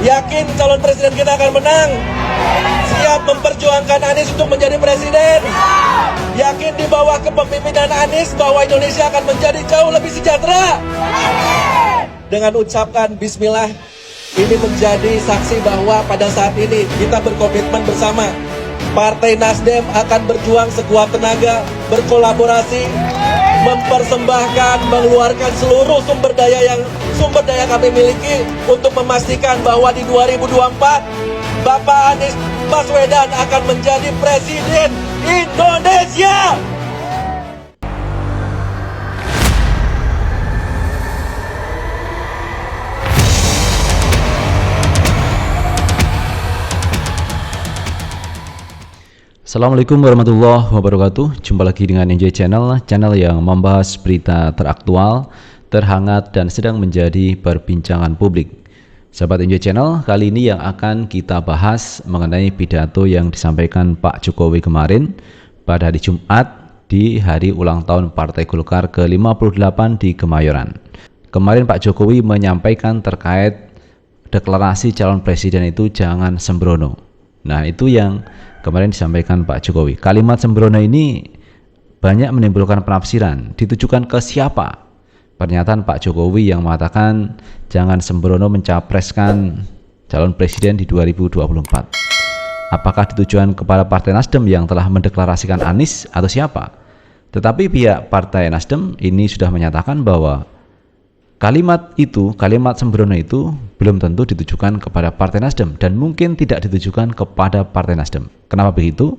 Yakin calon presiden kita akan menang? Siap memperjuangkan Anies untuk menjadi presiden? Yakin di bawah kepemimpinan Anies bahwa Indonesia akan menjadi jauh lebih sejahtera? Dengan ucapkan bismillah, ini menjadi saksi bahwa pada saat ini kita berkomitmen bersama. Partai Nasdem akan berjuang sekuat tenaga, berkolaborasi, mempersembahkan, mengeluarkan seluruh sumber daya kami miliki untuk memastikan bahwa di 2024 Bapak Anies Baswedan akan menjadi Presiden Indonesia. Assalamualaikum warahmatullahi wabarakatuh. Jumpa lagi dengan NJ Channel, channel yang membahas berita teraktual, terhangat, dan sedang menjadi perbincangan publik. Sahabat NJ Channel, kali ini yang akan kita bahas mengenai pidato yang disampaikan Pak Jokowi kemarin pada hari Jumat di hari ulang tahun Partai Golkar ke-58 di Kemayoran. Kemarin Pak Jokowi menyampaikan terkait deklarasi calon presiden itu jangan sembrono. Nah, itu yang kemarin disampaikan Pak Jokowi. Kalimat sembrono ini banyak menimbulkan penafsiran, ditujukan ke siapa? Pernyataan Pak Jokowi yang mengatakan jangan sembrono mencapreskan calon presiden di 2024. Apakah ditujukan kepada Partai Nasdem yang telah mendeklarasikan Anies atau siapa? Tetapi pihak Partai Nasdem ini sudah menyatakan bahwa kalimat sembrono itu belum tentu ditujukan kepada Partai Nasdem dan mungkin tidak ditujukan kepada Partai Nasdem. Kenapa begitu?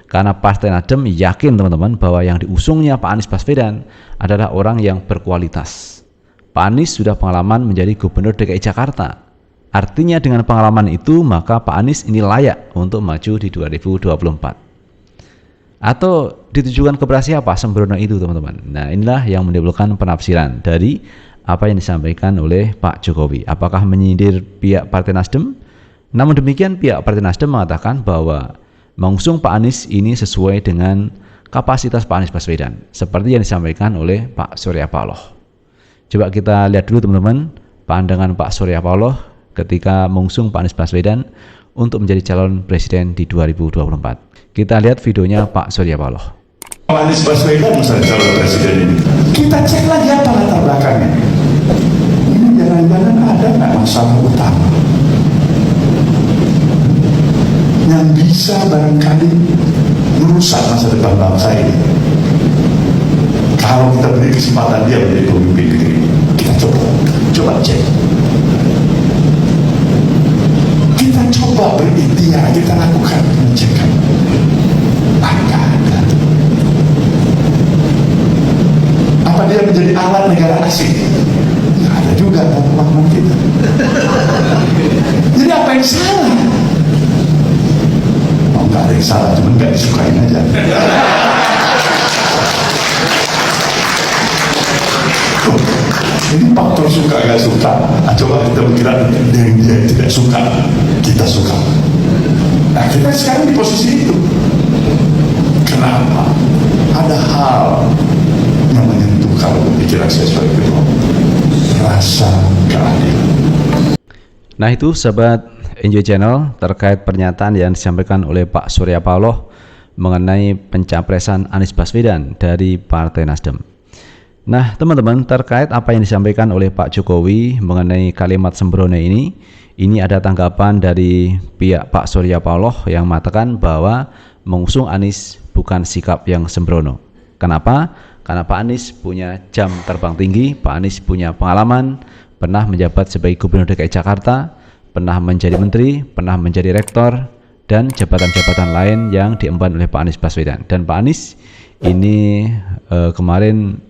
Karena Partai Nasdem yakin teman-teman bahwa yang diusungnya Pak Anies Baswedan adalah orang yang berkualitas. Pak Anies sudah pengalaman menjadi Gubernur DKI Jakarta. Artinya dengan pengalaman itu maka Pak Anies ini layak untuk maju di 2024. Atau ditujukan kepada siapa sembrono itu teman-teman? Nah, inilah yang menimbulkan penafsiran dari apa yang disampaikan oleh Pak Jokowi. Apakah menyindir pihak Partai Nasdem? Namun demikian pihak Partai Nasdem mengatakan bahwa mengusung Pak Anies ini sesuai dengan kapasitas Pak Anies Baswedan, seperti yang disampaikan oleh Pak Surya Paloh. Coba kita lihat dulu teman-teman pandangan Pak Surya Paloh ketika mengusung Pak Anies Baswedan untuk menjadi calon presiden di 2024. Kita lihat videonya Pak Surya Paloh. Pak Anies Baswedan misalnya calon presiden ini, kita cek lagi apa latar belakangnya. Ini jangan-jangan ada nggak masalah utama yang bisa barangkali merusak masa depan bangsa ini. Kalau kita beri kesempatan dia menjadi pemimpin negeri, kita coba cek. Kita coba berikhtiar, kita lakukan pengecekan. Apa dia menjadi alat negara asing? Nggak ada juga dalam pemahaman kita. Jadi apa yang salah? Oh, nggak ada yang salah, cuma nggak disukain aja. Oh, ini faktor suka nggak suka. Coba kita berkira yang dia tidak suka, kita suka. Nah, kita sekarang di posisi itu. Kenapa? Ada hal yang menyentuh kalau pikiran saya sebagai ketua, rasa keadilan. Nah, itu sahabat NJ Channel terkait pernyataan yang disampaikan oleh Pak Surya Paloh mengenai pencapresan Anies Baswedan dari Partai Nasdem. Nah teman-teman, terkait apa yang disampaikan oleh Pak Jokowi mengenai kalimat sembrono ini ada tanggapan dari pihak Pak Surya Paloh yang mengatakan bahwa mengusung Anies bukan sikap yang sembrono. Kenapa? Karena Pak Anies punya jam terbang tinggi, Pak Anies punya pengalaman, pernah menjabat sebagai Gubernur DKI Jakarta, pernah menjadi menteri, pernah menjadi rektor, dan jabatan-jabatan lain yang diemban oleh Pak Anies Baswedan. Dan Pak Anies ini kemarin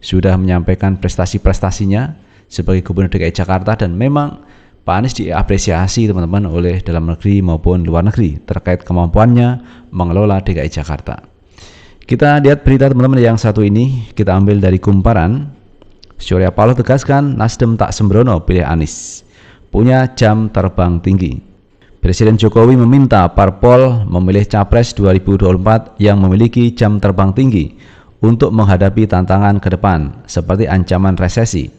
sudah menyampaikan prestasi-prestasinya sebagai Gubernur DKI Jakarta, dan memang Pak Anies diapresiasi teman-teman oleh dalam negeri maupun luar negeri terkait kemampuannya mengelola DKI Jakarta. Kita lihat berita teman-teman yang satu ini, kita ambil dari Kumparan. Surya Paloh tegaskan Nasdem tak sembrono pilih Anies, punya jam terbang tinggi. Presiden Jokowi meminta parpol memilih capres 2024 yang memiliki jam terbang tinggi untuk menghadapi tantangan ke depan seperti ancaman resesi.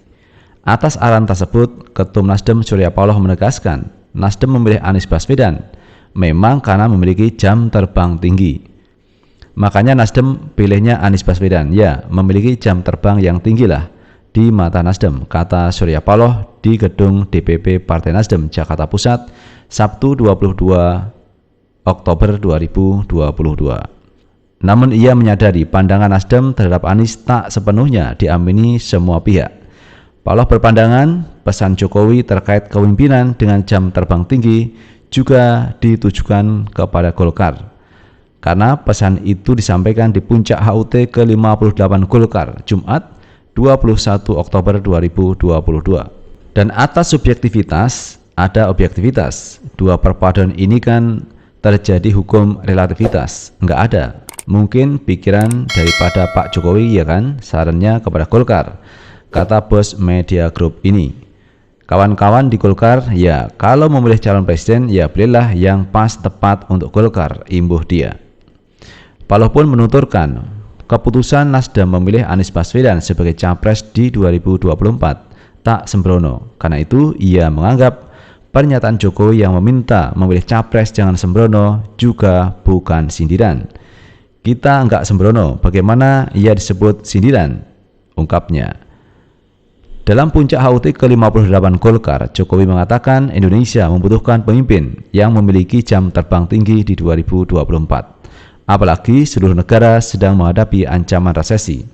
Atas arahan tersebut, Ketum Nasdem Surya Paloh menegaskan Nasdem memilih Anies Baswedan memang karena memiliki jam terbang tinggi. Makanya Nasdem pilihnya Anies Baswedan. Ya, memiliki jam terbang yang tinggi lah di mata Nasdem, kata Surya Paloh di gedung DPP Partai Nasdem Jakarta Pusat Sabtu 22 Oktober 2022. Namun ia menyadari pandangan Nasdem terhadap Anies tak sepenuhnya diamini semua pihak. Paloh berpandangan pesan Jokowi terkait kepemimpinan dengan jam terbang tinggi juga ditujukan kepada Golkar. Karena pesan itu disampaikan di puncak HUT ke-58 Golkar Jumat 21 Oktober 2022. Dan atas subjektivitas ada objektivitas. Dua perpaduan ini kan terjadi hukum relativitas. Enggak ada. Mungkin pikiran daripada Pak Jokowi ya kan, sarannya kepada Golkar, kata bos media grup ini. Kawan-kawan di Golkar, ya kalau memilih calon presiden ya pilihlah yang pas tepat untuk Golkar, imbuh dia. Paloh pun menuturkan keputusan Nasdem memilih Anies Baswedan sebagai capres di 2024 tak sembrono. Karena itu ia menganggap pernyataan Jokowi yang meminta memilih capres jangan sembrono juga bukan sindiran. Kita enggak sembrono, bagaimana ia disebut sindiran, ungkapnya. Dalam puncak HUT ke-58 Golkar, Jokowi mengatakan Indonesia membutuhkan pemimpin yang memiliki jam terbang tinggi di 2024. Apalagi seluruh negara sedang menghadapi ancaman resesi.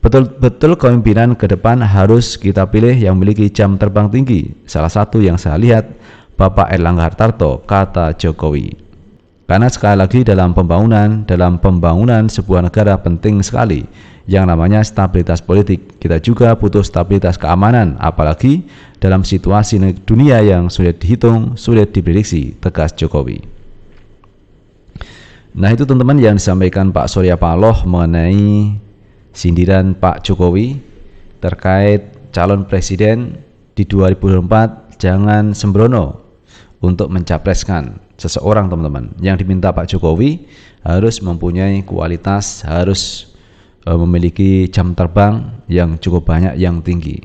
Betul-betul kepemimpinan ke depan harus kita pilih yang memiliki jam terbang tinggi. Salah satu yang saya lihat Bapak Erlangga Hartarto, kata Jokowi. Karena sekali lagi dalam pembangunan sebuah negara penting sekali yang namanya stabilitas politik. Kita juga butuh stabilitas keamanan, apalagi dalam situasi dunia yang sulit dihitung, sulit diprediksi, tegas Jokowi. Nah itu teman-teman yang disampaikan Pak Surya Paloh mengenai sindiran Pak Jokowi terkait calon presiden di 2024 jangan sembrono untuk mencapreskan seseorang teman-teman. Yang diminta Pak Jokowi harus mempunyai kualitas, harus memiliki jam terbang yang cukup banyak, yang tinggi.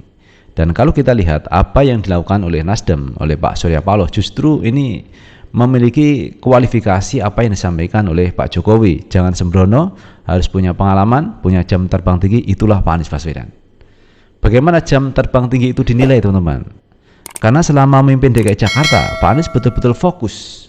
Dan kalau kita lihat apa yang dilakukan oleh Nasdem, oleh Pak Surya Paloh, justru ini memiliki kualifikasi apa yang disampaikan oleh Pak Jokowi. Jangan sembrono, harus punya pengalaman, punya jam terbang tinggi, itulah Pak Anies Baswedan. Bagaimana jam terbang tinggi itu dinilai teman-teman? Karena selama memimpin DKI Jakarta, Pak Anies betul-betul fokus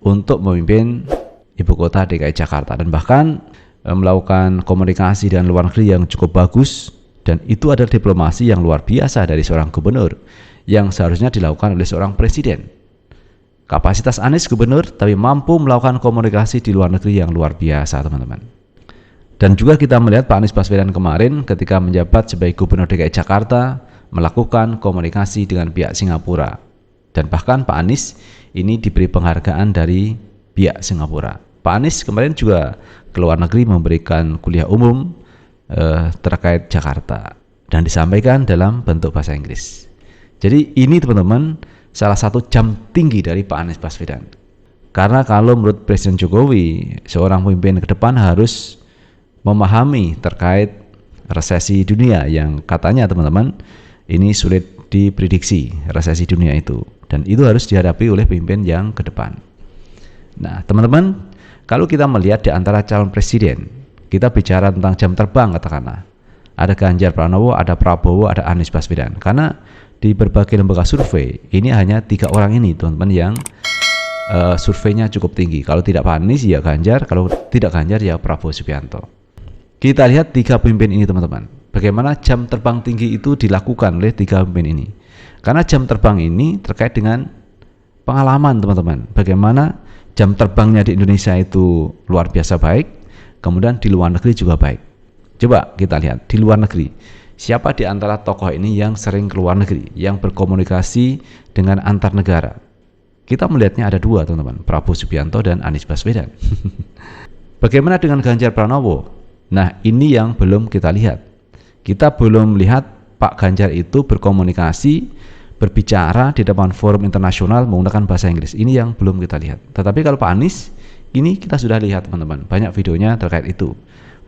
untuk memimpin ibu kota DKI Jakarta dan bahkan melakukan komunikasi dengan luar negeri yang cukup bagus, dan itu adalah diplomasi yang luar biasa dari seorang gubernur yang seharusnya dilakukan oleh seorang presiden. Kapasitas Anies gubernur tapi mampu melakukan komunikasi di luar negeri yang luar biasa teman-teman. Dan juga kita melihat Pak Anies Baswedan kemarin ketika menjabat sebagai gubernur DKI Jakarta melakukan komunikasi dengan pihak Singapura, dan bahkan Pak Anies ini diberi penghargaan dari pihak Singapura. Pak Anies kemarin juga ke luar negeri memberikan kuliah umum terkait Jakarta dan disampaikan dalam bentuk bahasa Inggris. Jadi ini teman-teman salah satu jam tinggi dari Pak Anies Baswedan. Karena kalau menurut Presiden Jokowi, seorang pemimpin ke depan harus memahami terkait resesi dunia yang katanya teman-teman ini sulit diprediksi, resesi dunia itu, dan itu harus dihadapi oleh pemimpin yang ke depan. Nah teman-teman, kalau kita melihat di antara calon presiden, kita bicara tentang jam terbang katakanlah, ada Ganjar Pranowo, ada Prabowo, ada Anies Baswedan. Karena di berbagai lembaga survei ini hanya 3 orang ini teman-teman yang surveinya cukup tinggi. Kalau tidak Pak Anies ya Ganjar, kalau tidak Ganjar ya Prabowo Subianto. Kita lihat 3 pemimpin ini teman-teman. Bagaimana jam terbang tinggi itu dilakukan oleh 3 pemimpin ini. Karena jam terbang ini terkait dengan pengalaman teman-teman. Bagaimana jam terbangnya di Indonesia itu luar biasa baik, kemudian di luar negeri juga baik. Coba kita lihat di luar negeri, siapa di antara tokoh ini yang sering ke luar negeri, yang berkomunikasi dengan antar negara. Kita melihatnya ada 2 teman-teman, Prabowo Subianto dan Anies Baswedan. Bagaimana dengan Ganjar Pranowo? Nah ini yang belum kita lihat. Kita belum lihat Pak Ganjar itu berkomunikasi, berbicara di depan forum internasional menggunakan bahasa Inggris. Ini yang belum kita lihat. Tetapi kalau Pak Anies, ini kita sudah lihat teman-teman, banyak videonya terkait itu.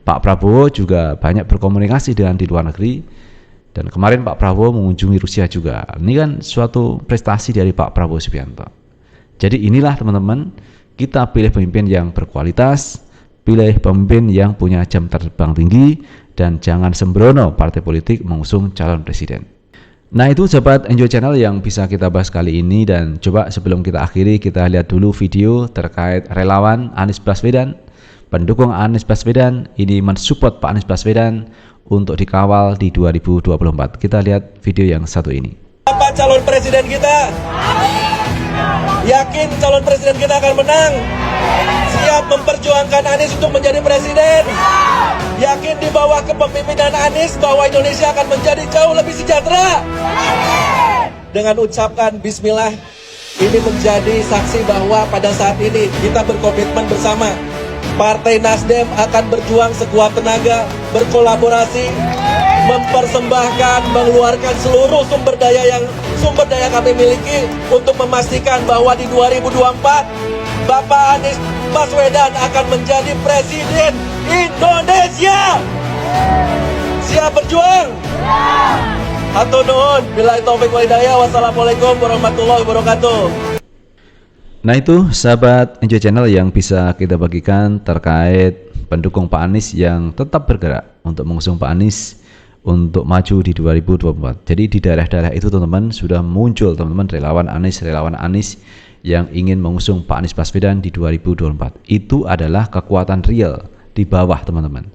Pak Prabowo juga banyak berkomunikasi dengan di luar negeri Dan kemarin Pak Prabowo mengunjungi Rusia juga. Ini kan suatu prestasi dari Pak Prabowo Subianto. Jadi inilah teman-teman, kita pilih pemimpin yang berkualitas, pilih pemimpin yang punya jam terbang tinggi, dan jangan sembrono partai politik mengusung calon presiden. Nah itu sahabat Enjoy Channel yang bisa kita bahas kali ini, dan coba sebelum kita akhiri kita lihat dulu video terkait relawan Anies Baswedan, pendukung Anies Baswedan ini mensupport Pak Anies Baswedan untuk dikawal di 2024. Kita lihat video yang satu ini. Bapak calon presiden kita, yakin calon presiden kita akan menang, siap memperjuangkan Anies untuk menjadi presiden, yakin di bawah kepemimpinan Anies bahwa Indonesia akan menjadi jauh lebih sejahtera. Dengan ucapkan bismillah, ini menjadi saksi bahwa pada saat ini kita berkomitmen bersama. Partai Nasdem akan berjuang sekuat tenaga, berkolaborasi, mempersembahkan, mengeluarkan seluruh sumber daya kami miliki untuk memastikan bahwa di 2024 Bapak Anies Baswedan akan menjadi presiden Indonesia. Siap berjuang? Hatur nuhun, billahi taufik wal hidayah. Wassalamualaikum warahmatullahi wabarakatuh. Nah itu sahabat Enjoy Channel yang bisa kita bagikan terkait pendukung Pak Anies yang tetap bergerak untuk mengusung Pak Anies untuk maju di 2024. Jadi di daerah-daerah itu teman-teman sudah muncul teman-teman relawan Anies yang ingin mengusung Pak Anies Baswedan di 2024. Itu adalah kekuatan real di bawah teman-teman.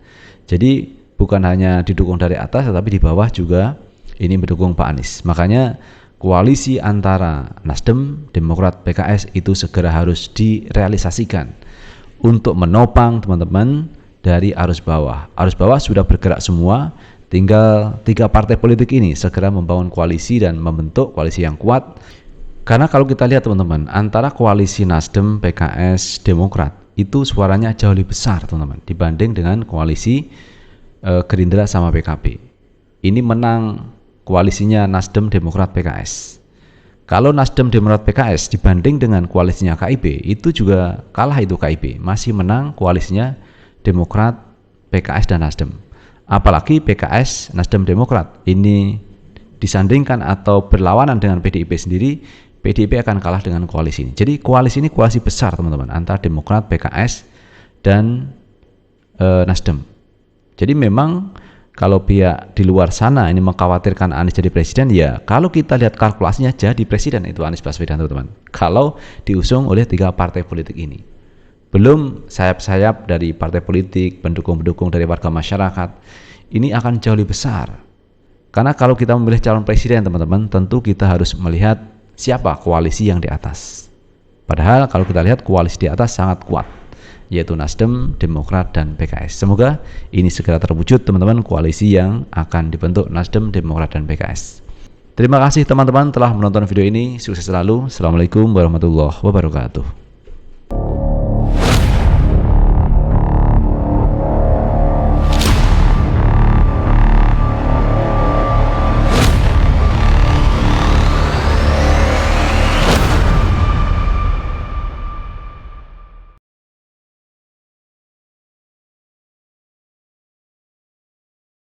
Jadi bukan hanya didukung dari atas, tetapi di bawah juga ini mendukung Pak Anies. Makanya koalisi antara Nasdem, Demokrat, PKS itu segera harus direalisasikan untuk menopang teman-teman dari arus bawah. Arus bawah sudah bergerak semua, tinggal 3 partai politik ini segera membangun koalisi dan membentuk koalisi yang kuat. Karena kalau kita lihat teman-teman, antara koalisi Nasdem, PKS, Demokrat itu suaranya jauh lebih besar teman-teman dibanding dengan koalisi Gerindra sama PKB. Ini menang koalisinya Nasdem, Demokrat, PKS. Kalau Nasdem, Demokrat, PKS dibanding dengan koalisinya KIB, itu juga kalah itu KIB. Masih menang koalisinya Demokrat, PKS, dan Nasdem. Apalagi PKS, Nasdem, Demokrat ini disandingkan atau berlawanan dengan PDIP sendiri, PDIP akan kalah dengan koalisi ini. Jadi koalisi ini koalisi besar teman-teman, antara Demokrat, PKS, dan Nasdem. Jadi memang kalau pihak di luar sana ini mengkhawatirkan Anies jadi presiden, ya kalau kita lihat kalkulasinya jadi presiden itu Anies Baswedan teman-teman. Kalau diusung oleh 3 partai politik ini. Belum sayap-sayap dari partai politik, pendukung-pendukung dari warga masyarakat. Ini akan jauh lebih besar. Karena kalau kita memilih calon presiden teman-teman, tentu kita harus melihat siapa koalisi yang di atas. Padahal kalau kita lihat koalisi di atas sangat kuat, yaitu Nasdem, Demokrat, dan PKS. Semoga ini segera terwujud teman-teman, koalisi yang akan dibentuk Nasdem, Demokrat, dan PKS. Terima kasih teman-teman telah menonton video ini. Sukses selalu. Assalamualaikum warahmatullahi wabarakatuh.